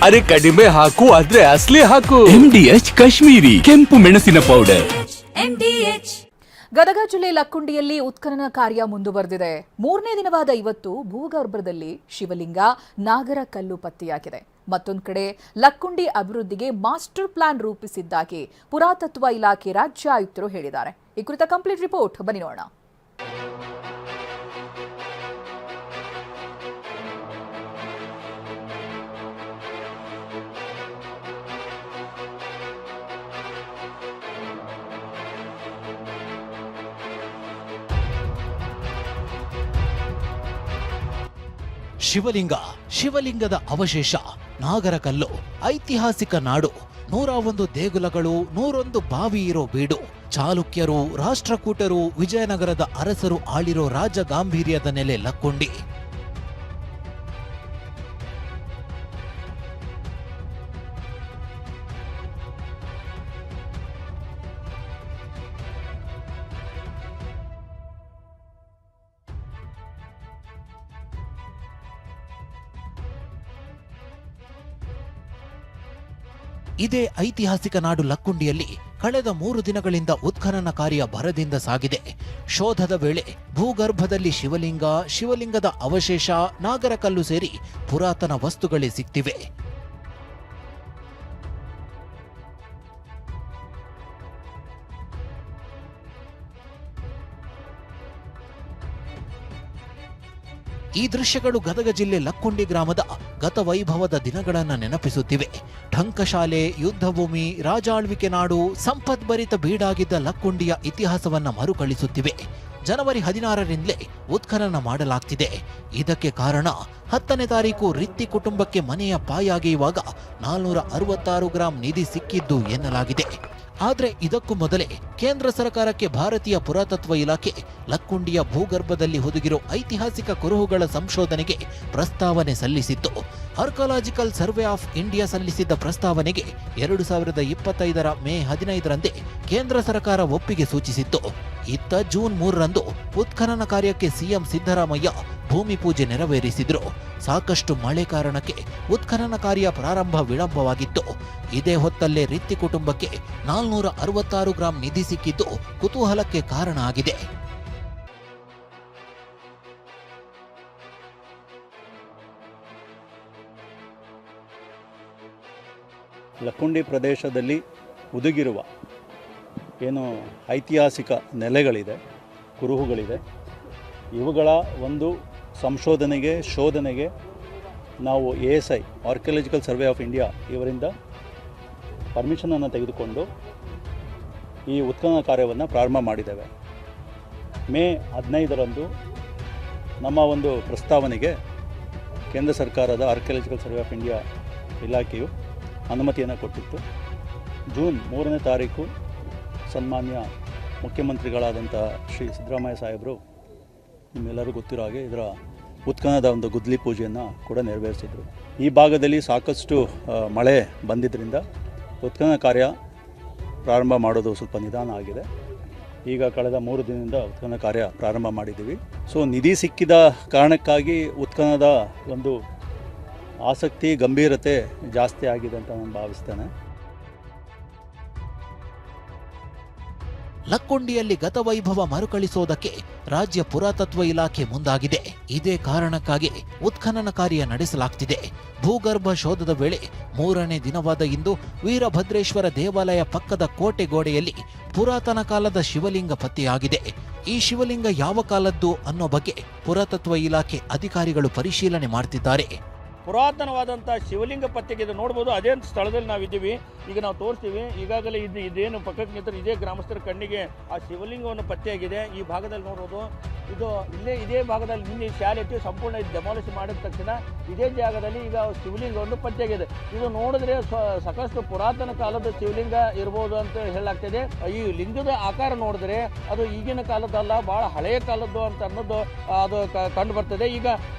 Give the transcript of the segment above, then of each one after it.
ಅರೆ ಕಡಿಮೆ ಹಾಕು ಆದ್ರೆ ಅಸಲಿ ಹಾಕು. MDH ಕಾಶ್ಮೀರಿ ಕೆಂಪು ಮೆಣಸಿನ ಪೌಡರ್. ಗದಗ ಜಿಲ್ಲೆ ಲಕ್ಕುಂಡಿಯಲ್ಲಿ ಉತ್ಖನನ ಕಾರ್ಯ ಮುಂದುವರೆದಿದೆ. 3ನೇ ದಿನವಾದ ಇವತ್ತು ಭೂಗರ್ಭದಲ್ಲಿ ಶಿವಲಿಂಗ, ನಾಗರ ಕಲ್ಲು ಪತ್ತೆಯಾಗಿದೆ. ಮತ್ತೊಂದು ಕಡೆ ಲಕ್ಕುಂಡಿ ಅಭಿವೃದ್ಧಿಗೆ ಮಾಸ್ಟರ್ ಪ್ಲಾನ್ ರೂಪಿಸಿದ್ದಾಗಿ ಪುರಾತತ್ವ ಇಲಾಖೆ ರಾಜ್ಯ ಆಯುಕ್ತರು ಹೇಳಿದ್ದಾರೆ. ಈ ಕುರಿತ ಕಂಪ್ಲೀಟ್ ರಿಪೋರ್ಟ್ ಬನ್ನಿ ನೋಡೋಣ. ಶಿವಲಿಂಗದ ಅವಶೇಷ, ನಾಗರಕಲ್ಲು, ಐತಿಹಾಸಿಕ ನಾಡು, 101 ದೇಗುಲಗಳು, 101 ಬಾವಿ ಇರೋ ಬೀಡು, ಚಾಲುಕ್ಯರು, ರಾಷ್ಟ್ರಕೂಟರು, ವಿಜಯನಗರದ ಅರಸರು ಆಳಿರೋ ರಾಜ ಗಾಂಭೀರ್ಯದ ನೆಲೆ ಲಕ್ಕುಂಡಿ. ಇದೇ ಐತಿಹಾಸಿಕ ನಾಡು ಲಕ್ಕುಂಡಿಯಲ್ಲಿ ಕಳೆದ 3 ದಿನಗಳಿಂದ ಉತ್ಖನನ ಕಾರ್ಯ ಭರದಿಂದ ಸಾಗಿದೆ. ಶೋಧದ ವೇಳೆ ಭೂಗರ್ಭದಲ್ಲಿ ಶಿವಲಿಂಗದ ಅವಶೇಷ, ನಾಗರಕಲ್ಲು ಸೇರಿ ಪುರಾತನ ವಸ್ತುಗಳೇ ಸಿಕ್ತಿವೆ. ಈ ದೃಶ್ಯಗಳು ಗದಗ ಜಿಲ್ಲೆ ಲಕ್ಕುಂಡಿ ಗ್ರಾಮದ ಗತವೈಭವದ ದಿನಗಳನ್ನು ನೆನಪಿಸುತ್ತಿವೆ. ಠಂಕಶಾಲೆ, ಯುದ್ಧಭೂಮಿ, ರಾಜಾಳ್ವಿಕೆ ನಾಡು, ಸಂಪದ್ಭರಿತ ಬೀಡಾಗಿದ್ದ ಲಕ್ಕುಂಡಿಯ ಇತಿಹಾಸವನ್ನ ಮರುಕಳಿಸುತ್ತಿವೆ. ಜನವರಿ 16ರಿಂದಲೇ ಉತ್ಖನನ ಮಾಡಲಾಗ್ತಿದೆ. ಇದಕ್ಕೆ ಕಾರಣ 10ನೇ ತಾರೀಕು ರಿತ್ತಿ ಕುಟುಂಬಕ್ಕೆ ಮನೆಯ ಪಾಯಾಗಿರುವಾಗ 466 ಗ್ರಾಂ ನಿಧಿ ಸಿಕ್ಕಿದ್ದು ಎನ್ನಲಾಗಿದೆ. ಆದರೆ ಇದಕ್ಕೂ ಮೊದಲೇ ಕೇಂದ್ರ ಸರ್ಕಾರಕ್ಕೆ ಭಾರತೀಯ ಪುರಾತತ್ವ ಇಲಾಖೆ ಲಕ್ಕುಂಡಿಯ ಭೂಗರ್ಭದಲ್ಲಿ ಹುದುಗಿರೋ ಐತಿಹಾಸಿಕ ಕುರುಹುಗಳ ಸಂಶೋಧನೆಗೆ ಪ್ರಸ್ತಾವನೆ ಸಲ್ಲಿಸಿತ್ತು. ಆರ್ಕಿಯಾಲಜಿಕಲ್ ಸರ್ವೆ ಆಫ್ ಇಂಡಿಯಾ ಸಲ್ಲಿಸಿದ್ದ ಪ್ರಸ್ತಾವನೆಗೆ 2025ರ ಮೇ 15ರಂದೇ ಕೇಂದ್ರ ಸರ್ಕಾರ ಒಪ್ಪಿಗೆ ಸೂಚಿಸಿತ್ತು. ಇತ್ತ ಜೂನ್ 3ರಂದು ಉತ್ಖನನ ಕಾರ್ಯಕ್ಕೆ ಸಿಎಂ ಸಿದ್ದರಾಮಯ್ಯ ಭೂಮಿ ಪೂಜೆ ನೆರವೇರಿಸಿದ್ರು. ಸಾಕಷ್ಟು ಮಳೆ ಕಾರಣಕ್ಕೆ ಉತ್ಖನನ ಕಾರ್ಯ ಪ್ರಾರಂಭ ವಿಳಂಬವಾಗಿತ್ತು. ಇದೇ ಹೊತ್ತಲ್ಲೇ ರಿತ್ತಿ ಕುಟುಂಬಕ್ಕೆ 466 ಗ್ರಾಂ ನಿಧಿ ಸಿಕ್ಕಿದ್ದು ಕುತೂಹಲಕ್ಕೆ ಕಾರಣ ಆಗಿದೆ. ಲಕ್ಕುಂಡಿ ಪ್ರದೇಶದಲ್ಲಿ ಹುದುಗಿರುವ ಏನು ಐತಿಹಾಸಿಕ ನೆಲೆಗಳಿದೆ, ಕುರುಹುಗಳಿದೆ, ಇವುಗಳ ಒಂದು ಸಂಶೋಧನೆಗೆ, ಶೋಧನೆಗೆ ನಾವು ASI archaeological survey of India ಇವರಿಂದ ಪರ್ಮಿಷನನ್ನು ತೆಗೆದುಕೊಂಡು ಈ ಉತ್ಖನನ ಕಾರ್ಯವನ್ನು ಪ್ರಾರಂಭ ಮಾಡಿದ್ದೇವೆ. ಮೇ 15ರಂದು ನಮ್ಮ ಒಂದು ಪ್ರಸ್ತಾವನೆಗೆ ಕೇಂದ್ರ ಸರ್ಕಾರದ ಆರ್ಕಿಯಾಲಜಿಕಲ್ ಸರ್ವೆ ಆಫ್ ಇಂಡಿಯಾ ಇಲಾಖೆಯು ಅನುಮತಿಯನ್ನು ಕೊಟ್ಟಿತ್ತು. ಜೂನ್ 3ನೇ ತಾರೀಕು ಸನ್ಮಾನ್ಯ ಮುಖ್ಯಮಂತ್ರಿಗಳಾದಂಥ ಶ್ರೀ ಸಿದ್ದರಾಮಯ್ಯ ಸಾಹೇಬರು ನಿಮ್ಮೆಲ್ಲರೂ ಗೊತ್ತಿರೋ ಹಾಗೆ ಇದರ ಉತ್ಖನನದ ಒಂದು ಗುದ್ದಲಿ ಪೂಜೆಯನ್ನು ಕೂಡ ನೆರವೇರಿಸಿದರು. ಈ ಭಾಗದಲ್ಲಿ ಸಾಕಷ್ಟು ಮಳೆ ಬಂದಿದ್ದರಿಂದ ಉತ್ಖನನ ಕಾರ್ಯ ಪ್ರಾರಂಭ ಮಾಡೋದು ಸ್ವಲ್ಪ ನಿಧಾನ ಆಗಿದೆ. ಈಗ ಕಳೆದ 3 ದಿನದಿಂದ ಉತ್ಖನನ ಕಾರ್ಯ ಪ್ರಾರಂಭ ಮಾಡಿದ್ದೀವಿ. ಸೊ ನಿಧಿ ಸಿಕ್ಕಿದ ಕಾರಣಕ್ಕಾಗಿ ಉತ್ಖನನದ ಒಂದು ಆಸಕ್ತಿ, ಗಂಭೀರತೆ ಜಾಸ್ತಿ ಆಗಿದೆ ಅಂತ ನಾನು ಭಾವಿಸ್ತೇನೆ. ಲಕ್ಕುಂಡಿಯಲ್ಲಿ ಗತವೈಭವ ಮರುಕಳಿಸೋದಕ್ಕೆ ರಾಜ್ಯ ಪುರಾತತ್ವ ಇಲಾಖೆ ಮುಂದಾಗಿದೆ. ಇದೇ ಕಾರಣಕ್ಕಾಗಿ ಉತ್ಖನನ ಕಾರ್ಯ ನಡೆಸಲಾಗ್ತಿದೆ. ಭೂಗರ್ಭ ಶೋಧದ ವೇಳೆ 3ನೇ ದಿನವಾದ ಇಂದು ವೀರಭದ್ರೇಶ್ವರ ದೇವಾಲಯ ಪಕ್ಕದ ಕೋಟೆ ಗೋಡೆಯಲ್ಲಿ ಪುರಾತನ ಕಾಲದ ಶಿವಲಿಂಗ ಪತ್ತೆಯಾಗಿದೆ. ಈ ಶಿವಲಿಂಗ ಯಾವ ಕಾಲದ್ದು ಅನ್ನೋ ಬಗ್ಗೆ ಪುರಾತತ್ವ ಇಲಾಖೆ ಅಧಿಕಾರಿಗಳು ಪರಿಶೀಲನೆ ಮಾಡ್ತಿದ್ದಾರೆ. ಪುರಾತನವಾದಂಥ ಶಿವಲಿಂಗ ಪತ್ತೆಗೆ ಇದು ನೋಡ್ಬೋದು. ಅದೇ ಸ್ಥಳದಲ್ಲಿ ನಾವಿದ್ದೀವಿ. ಈಗ ನಾವು ತೋರಿಸ್ತೀವಿ. ಈಗಾಗಲೇ ಇದೇನು ಪಕ್ಕಕ್ಕೆ ನಿಂತರೆ ಇದೇ ಗ್ರಾಮಸ್ಥರ ಕಣ್ಣಿಗೆ ಆ ಶಿವಲಿಂಗವನ್ನು ಪತ್ತೆಯಾಗಿದೆ. ಈ ಭಾಗದಲ್ಲಿ ನೋಡ್ಬೋದು. ಇದು ಇದೇ ಭಾಗದಲ್ಲಿ ನಿನ್ನೆ ಶಾಲೆ ಇಟ್ಟು ಸಂಪೂರ್ಣ ಡೆಮಾಲಿಷ್ ಮಾಡಿದ ತಕ್ಷಣ ಇದೇ ಜಾಗದಲ್ಲಿ ಈಗ ಶಿವಲಿಂಗವನ್ನು ಪತ್ತೆಯಾಗಿದೆ. ಇದು ನೋಡಿದ್ರೆ ಸಾಕಷ್ಟು ಪುರಾತನ ಕಾಲದ ಶಿವಲಿಂಗ ಇರ್ಬೋದು ಅಂತ ಹೇಳಲಾಗ್ತದೆ. ಈ ಲಿಂಗದ ಆಕಾರ ನೋಡಿದ್ರೆ ಅದು ಈಗಿನ ಕಾಲದಲ್ಲ, ಭಾಳ ಹಳೆಯ ಕಾಲದ್ದು ಅಂತ ಅನ್ನೋದು ಅದು ಕಂಡು ಬರ್ತದೆ. ಈಗ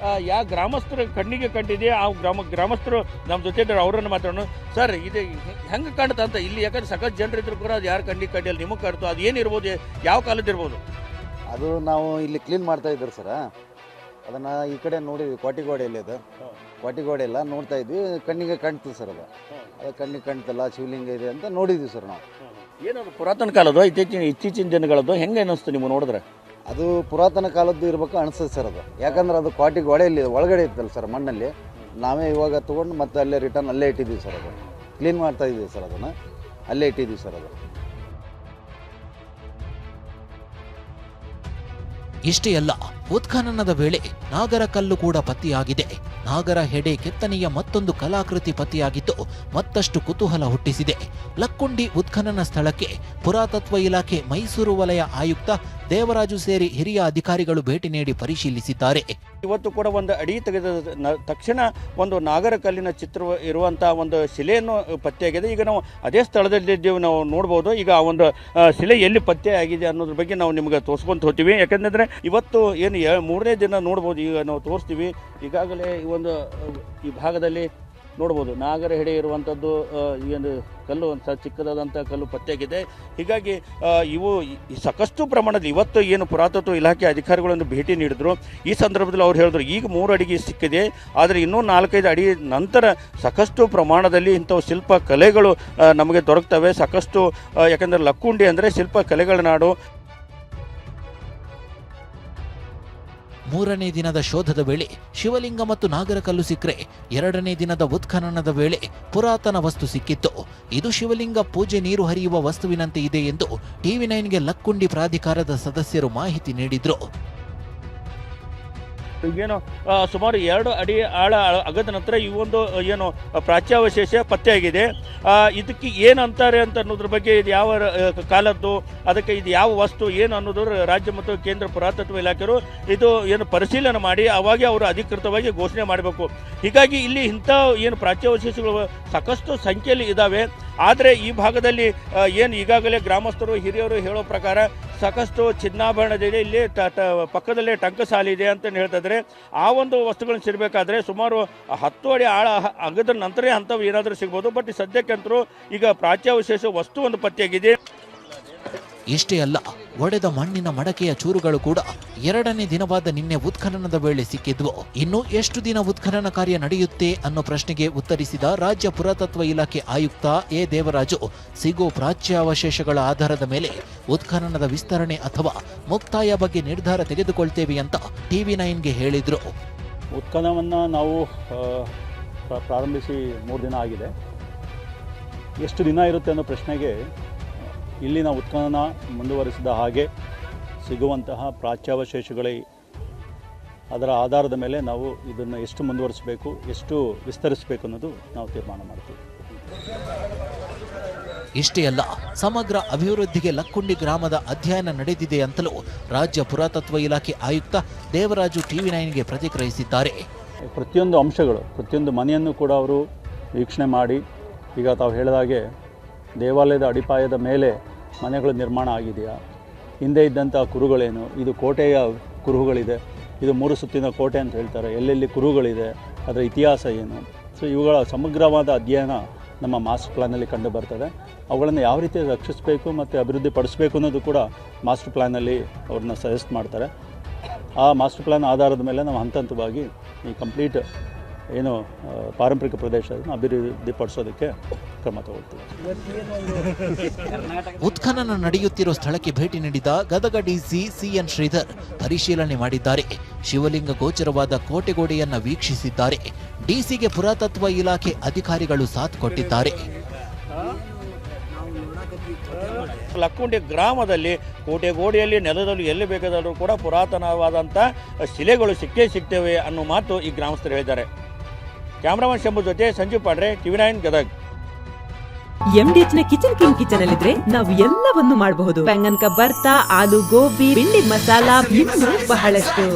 ಯಾವ ಗ್ರಾಮಸ್ಥರ ಕಣ್ಣಿಗೆ ಕಂಡಿದೆ ಆ ಗ್ರಾಮಸ್ಥರು ನಮ್ಮ ಜೊತೆ ಇದ್ದಾರೆ, ಅವರನ್ನು ಮಾತಾಡೋಣ. ಸರ್, ಇದು ಹೆಂಗೆ ಕಾಣುತ್ತೆ ಅಂತ ಇಲ್ಲಿ? ಯಾಕಂದ್ರೆ ಸಾಕಷ್ಟು ಜನರು ಇದ್ರು ಕೂಡ ಅದು ಯಾರು ಕಣ್ಣಿಗೆ ಕಂಡಿಲ್ಲ, ನಿಮಗೆ ಕಾಣ್ತು. ಅದು ಏನಿರ್ಬೋದು, ಯಾವ ಕಾಲದಿರ್ಬೋದು? ಅದು ನಾವು ಇಲ್ಲಿ ಕ್ಲೀನ್ ಮಾಡ್ತಾ ಇದ್ದೀರಿ ಸರ. ಅದನ್ನು ಈ ಕಡೆ ನೋಡಿದ್ವಿ, ಕೋಟಿಗೋಡೆಯಲ್ಲಿ ಅದು ವಾಟಿಗೋಡೆ ಎಲ್ಲ ನೋಡ್ತಾ ಇದ್ವಿ, ಕಣ್ಣಿಗೆ ಕಾಣ್ತದೆ ಸರ್ ಅದು ಕಣ್ಣಿಗೆ ಕಾಣ್ತಲ್ಲ ಶಿವಲಿಂಗ ಇದೆ ಅಂತ ನೋಡಿದ್ವಿ ಸರ್ ನಾವು. ಏನದು ಪುರಾತನ ಕಾಲದ್ದು ಇತ್ತೀಚಿನ ದಿನಗಳದ್ದು ಹೆಂಗೆ ಅನ್ನಿಸ್ತು ನೀವು ನೋಡಿದ್ರೆ? ಅದು ಪುರಾತನ ಕಾಲದ್ದು ಇರ್ಬೇಕು ಅನಿಸ್ತದೆ ಸರ್ ಅದು, ಯಾಕಂದ್ರೆ ಅದು ಕ್ವಾಟಿಗೋಡೆಯಲ್ಲಿ ಒಳಗಡೆ ಇತ್ತಲ್ಲ ಸರ್ ಮಣ್ಣಲ್ಲಿ. ನಾವೇ ಇವಾಗ ತೊಗೊಂಡು ಮತ್ತೆ ಅಲ್ಲೇ ರಿಟರ್ನ್ ಅಲ್ಲೇ ಇಟ್ಟಿದ್ದೀವಿ ಸರ್, ಅದು ಕ್ಲೀನ್ ಮಾಡ್ತಾ ಇದ್ದೀವಿ ಸರ್, ಅದನ್ನು ಅಲ್ಲೇ ಇಟ್ಟಿದ್ದೀವಿ ಸರ್ ಅದು. ಇಷ್ಟೇ ಅಲ್ಲ, ಉತ್ಖನನದ ವೇಳೆ ನಾಗರ ಕಲ್ಲು ಕೂಡ ಪತ್ತೆಯಾಗಿದೆ. ನಾಗರ ಹೆಡೆ ಕೆತ್ತನೆಯ ಮತ್ತೊಂದು ಕಲಾಕೃತಿ ಪತ್ತೆಯಾಗಿದ್ದು ಮತ್ತಷ್ಟು ಕುತೂಹಲ ಹುಟ್ಟಿಸಿದೆ. ಲಕ್ಕುಂಡಿ ಉತ್ಖನನ ಸ್ಥಳಕ್ಕೆ ಪುರಾತತ್ವ ಇಲಾಖೆ ಮೈಸೂರು ವಲಯ ಆಯುಕ್ತ ದೇವರಾಜು ಸೇರಿ ಹಿರಿಯ ಅಧಿಕಾರಿಗಳು ಭೇಟಿ ನೀಡಿ ಪರಿಶೀಲಿಸಿದ್ದಾರೆ. ಇವತ್ತು ಕೂಡ ಒಂದು ಅಡಿ ತೆಗೆದ ತಕ್ಷಣ ಒಂದು ನಾಗರ ಕಲ್ಲಿನ ಚಿತ್ರ ಇರುವಂತಹ ಒಂದು ಶಿಲೆಯನ್ನು ಪತ್ತೆಯಾಗಿದೆ. ಈಗ ನಾವು ಅದೇ ಸ್ಥಳದಲ್ಲಿದ್ದೇವೆ, ನಾವು ನೋಡ್ಬೋದು. ಈಗ ಆ ಒಂದು ಶಿಲೆ ಎಲ್ಲಿ ಪತ್ತೆ ಆಗಿದೆ ಅನ್ನೋದ್ರ ಬಗ್ಗೆ ನಾವು ನಿಮ್ಗೆ ತೋರಿಸ್ಕೊಂತ ಹೋಗ್ತೀವಿ. ಯಾಕಂದರೆ ಇವತ್ತು ಏನು 3ನೇ ದಿನ ನೋಡ್ಬೋದು, ಈಗ ನಾವು ತೋರಿಸ್ತೀವಿ. ಈಗಾಗಲೇ ಈ ಭಾಗದಲ್ಲಿ ನೋಡ್ಬೋದು ನಾಗರ ಹೆಡೆ ಇರುವಂಥದ್ದು ಈ ಒಂದು ಕಲ್ಲು ಒಂದು ಚಿಕ್ಕದಾದಂಥ ಕಲ್ಲು ಪತ್ತೆಯಾಗಿದೆ. ಹೀಗಾಗಿ ಇವು ಸಾಕಷ್ಟು ಪ್ರಮಾಣದಲ್ಲಿ ಇವತ್ತು ಏನು ಪುರಾತತ್ವ ಇಲಾಖೆ ಅಧಿಕಾರಿಗಳನ್ನು ಭೇಟಿ ನೀಡಿದ್ರು. ಈ ಸಂದರ್ಭದಲ್ಲಿ ಅವ್ರು ಹೇಳಿದ್ರು ಈಗ 3 ಅಡಿಗೆ ಸಿಕ್ಕಿದೆ, ಆದರೆ ಇನ್ನೂ 4-5 ಅಡಿ ನಂತರ ಸಾಕಷ್ಟು ಪ್ರಮಾಣದಲ್ಲಿ ಇಂಥವು ಶಿಲ್ಪ ಕಲೆಗಳು ನಮಗೆ ದೊರಕ್ತವೆ. ಸಾಕಷ್ಟು ಯಾಕಂದರೆ ಲಕ್ಕುಂಡಿ ಅಂದರೆ ಶಿಲ್ಪ ಕಲೆಗಳ ನಾಡು. 3ನೇ ದಿನದ ಶೋಧದ ವೇಳೆ ಶಿವಲಿಂಗ ಮತ್ತು ನಾಗರಕಲ್ಲು ಸಿಕ್ಕರೆ 2ನೇ ದಿನದ ಉತ್ಖನನದ ವೇಳೆ ಪುರಾತನ ವಸ್ತು ಸಿಕ್ಕಿತ್ತು. ಇದು ಶಿವಲಿಂಗ ಪೂಜೆ ನೀರು ಹರಿಯುವ ವಸ್ತುವಿನಂತೆ ಇದೆ ಎಂದು TV9ಗೆ ಲಕ್ಕುಂಡಿ ಪ್ರಾಧಿಕಾರದ ಸದಸ್ಯರು ಮಾಹಿತಿ ನೀಡಿದ್ರು. ಈಗೇನು ಸುಮಾರು 2 ಅಡಿ ಆಳ ಅಗದ ನಂತರ ಈ ಒಂದು ಏನು ಪ್ರಾಚ್ಯಾವಶೇಷ ಪತ್ತೆಯಾಗಿದೆ. ಇದಕ್ಕೆ ಏನು ಅಂತಾರೆ ಅಂತ ಅನ್ನೋದ್ರ ಬಗ್ಗೆ ಇದು ಯಾವ ಕಾಲದ್ದು, ಅದಕ್ಕೆ ಇದು ಯಾವ ವಸ್ತು ಏನು ಅನ್ನೋದು ರಾಜ್ಯ ಮತ್ತು ಕೇಂದ್ರ ಪುರಾತತ್ವ ಇಲಾಖೆಯವರು ಇದು ಏನು ಪರಿಶೀಲನೆ ಮಾಡಿ ಅವಾಗೆ ಅವರು ಅಧಿಕೃತವಾಗಿ ಘೋಷಣೆ ಮಾಡಬೇಕು. ಹೀಗಾಗಿ ಇಲ್ಲಿ ಇಂಥ ಏನು ಪ್ರಾಚ್ಯಾವಶೇಷಗಳು ಸಾಕಷ್ಟು ಸಂಖ್ಯೆಯಲ್ಲಿ ಇದ್ದಾವೆ. ಆದರೆ ಈ ಭಾಗದಲ್ಲಿ ಏನು ಈಗಾಗಲೇ ಗ್ರಾಮಸ್ಥರು ಹಿರಿಯರು ಹೇಳೋ ಪ್ರಕಾರ ಸಾಕಷ್ಟು ಚಿನ್ನಾಭರಣದಿದೆ, ಇಲ್ಲಿ ಪಕ್ಕದಲ್ಲೇ ಟಂಕಸಾಲೆ ಇದೆ ಅಂತ ಹೇಳ್ತಿದ್ರೆ ಆ ಒಂದು ವಸ್ತುಗಳನ್ನ ಸಿಗಬೇಕಾದ್ರೆ ಸುಮಾರು 10 ಅಡಿ ಆಳ ಅಗದ ನಂತರ ಅಂಥವು ಏನಾದರೂ ಸಿಗ್ಬೋದು. ಬಟ್ ಸದ್ಯಕ್ಕಂತರೂ ಈಗ ಪ್ರಾಚ್ಯಾವಶೇಷ ವಸ್ತು ಒಂದು ಪತ್ತೆಯಾಗಿದೆ. ಇಷ್ಟೇ ಅಲ್ಲ, ಒಡೆದ ಮಣ್ಣಿನ ಮಡಕೆಯ ಚೂರುಗಳು ಕೂಡ 2ನೇ ದಿನವಾದ ನಿನ್ನೆ ಉತ್ಖನನದ ವೇಳೆ ಸಿಕ್ಕಿದ್ವು. ಇನ್ನು ಎಷ್ಟು ದಿನ ಉತ್ಖನನ ಕಾರ್ಯ ನಡೆಯುತ್ತೆ ಅನ್ನೋ ಪ್ರಶ್ನೆಗೆ ಉತ್ತರಿಸಿದ ರಾಜ್ಯ ಪುರಾತತ್ವ ಇಲಾಖೆ ಆಯುಕ್ತ ಎ ದೇವರಾಜು, ಸಿಗೋ ಪ್ರಾಚ್ಯಾವಶೇಷಗಳ ಆಧಾರದ ಮೇಲೆ ಉತ್ಖನನದ ವಿಸ್ತರಣೆ ಅಥವಾ ಮುಕ್ತಾಯ ಬಗ್ಗೆ ನಿರ್ಧಾರ ತೆಗೆದುಕೊಳ್ತೇವೆ ಅಂತ TV9ಗೆ ಹೇಳಿದ್ರು. ಉತ್ಖನನವನ್ನು ನಾವು ಪ್ರಾರಂಭಿಸಿ 3 ದಿನ ಆಗಿದೆ. ಎಷ್ಟು ದಿನ ಇರುತ್ತೆ ಅನ್ನೋ ಪ್ರಶ್ನೆಗೆ ಇಲ್ಲಿನ ಉತ್ಖನನ ಮುಂದುವರಿಸಿದ ಹಾಗೆ ಸಿಗುವಂತಹ ಪ್ರಾಚ್ಯಾವಶೇಷಗಳೇ ಅದರ ಆಧಾರದ ಮೇಲೆ ನಾವು ಇದನ್ನು ಎಷ್ಟು ಮುಂದುವರಿಸಬೇಕು, ಎಷ್ಟು ವಿಸ್ತರಿಸಬೇಕು ಅನ್ನೋದು ನಾವು ತೀರ್ಮಾನ ಮಾಡ್ತೀವಿ. ಇಷ್ಟೇ ಅಲ್ಲ, ಸಮಗ್ರ ಅಭಿವೃದ್ಧಿಗೆ ಲಕ್ಕುಂಡಿ ಗ್ರಾಮದ ಅಧ್ಯಯನ ನಡೆದಿದೆ ಅಂತಲೂ ರಾಜ್ಯ ಪುರಾತತ್ವ ಇಲಾಖೆ ಆಯುಕ್ತ ದೇವರಾಜು TV9ಗೆ ಪ್ರತಿಕ್ರಿಯಿಸಿದ್ದಾರೆ. ಪ್ರತಿಯೊಂದು ಅಂಶಗಳು, ಪ್ರತಿಯೊಂದು ಮನೆಯನ್ನು ಕೂಡ ಅವರು ವೀಕ್ಷಣೆ ಮಾಡಿ, ಈಗ ತಾವು ಹೇಳಿದಾಗೆ ದೇವಾಲಯದ ಅಡಿಪಾಯದ ಮೇಲೆ ಮನೆಗಳು ನಿರ್ಮಾಣ ಆಗಿದೆಯಾ, ಹಿಂದೆ ಇದ್ದಂಥ ಕುರುಗಳೇನು, ಇದು ಕೋಟೆಯ ಕುರುಹುಗಳಿದೆ, ಇದು 3 ಸುತ್ತಿನ ಕೋಟೆ ಅಂತ ಹೇಳ್ತಾರೆ, ಎಲ್ಲೆಲ್ಲಿ ಕುರುಹುಗಳಿದೆ, ಅದರ ಇತಿಹಾಸ ಏನು. ಸೊ ಇವುಗಳ ಸಮಗ್ರವಾದ ಅಧ್ಯಯನ ನಮ್ಮ ಮಾಸ್ಟರ್ ಪ್ಲ್ಯಾನಲ್ಲಿ ಕಂಡು ಬರ್ತದೆ. ಅವುಗಳನ್ನು ಯಾವ ರೀತಿ ರಕ್ಷಿಸಬೇಕು ಮತ್ತು ಅಭಿವೃದ್ಧಿ ಪಡಿಸಬೇಕು ಅನ್ನೋದು ಕೂಡ ಮಾಸ್ಟರ್ ಪ್ಲ್ಯಾನಲ್ಲಿ ಅವ್ರನ್ನ ಸಜೆಸ್ಟ್ ಮಾಡ್ತಾರೆ. ಆ ಮಾಸ್ಟರ್ ಪ್ಲ್ಯಾನ್ ಆಧಾರದ ಮೇಲೆ ನಾವು ಹಂತ ಹಂತವಾಗಿ ಈ ಕಂಪ್ಲೀಟ್ ಏನು ಪಾರಂಪರಿಕ ಪ್ರದೇಶವನ್ನು ಅಭಿವೃದ್ಧಿಪಡಿಸೋದಕ್ಕೆ ಕ್ರಮ ತಗೊಳ್ತೀವಿ. ಉತ್ಖನನ ನಡೆಯುತ್ತಿರೋ ಸ್ಥಳಕ್ಕೆ ಭೇಟಿ ನೀಡಿದ ಗದಗ ಡಿಸಿ CN ಶ್ರೀಧರ್ ಪರಿಶೀಲನೆ ಮಾಡಿದ್ದಾರೆ. ಶಿವಲಿಂಗ ಗೋಚರವಾದ ಕೋಟೆಗೋಡೆಯನ್ನ ವೀಕ್ಷಿಸಿದ್ದಾರೆ. ಡಿಸಿಗೆ ಪುರಾತತ್ವ ಇಲಾಖೆ ಅಧಿಕಾರಿಗಳು ಸಾಥ್ ಕೊಟ್ಟಿದ್ದಾರೆ. ಲಕ್ಕುಂಡಿ ಗ್ರಾಮದಲ್ಲಿ ಕೋಟೆಗೋಡೆಯಲ್ಲಿ ನೆಲದಲ್ಲಿ ಎಲ್ಲಿ ಬೇಕಾದರೂ ಕೂಡ ಪುರಾತನವಾದಂಥ ಶಿಲೆಗಳು ಸಿಗ್ತೇವೆ ಅನ್ನೋ ಮಾತು ಈ ಗ್ರಾಮಸ್ಥರು ಹೇಳಿದ್ದಾರೆ. ಕ್ಯಾಮ್ರಾಮನ್ ಶಂಭು ಜೊತೆ ಸಂಜೀವ್ ಪಾಂಡ್ರೆ, TV9 ಗದಗ್. MDH ನ ಕಿಚನ್ ಅಲ್ಲಿದ್ರೆ ನಾವು ಎಲ್ಲವನ್ನು ಮಾಡಬಹುದು. ಬೆಂಗನ್ ಕಾ ಬರ್ತಾ, ಆಲೂ ಗೋಬಿ, ಭಿಂಡಿ ಮಸಾಲಾ, ಇನ್ನೂ ಬಹಳಷ್ಟು.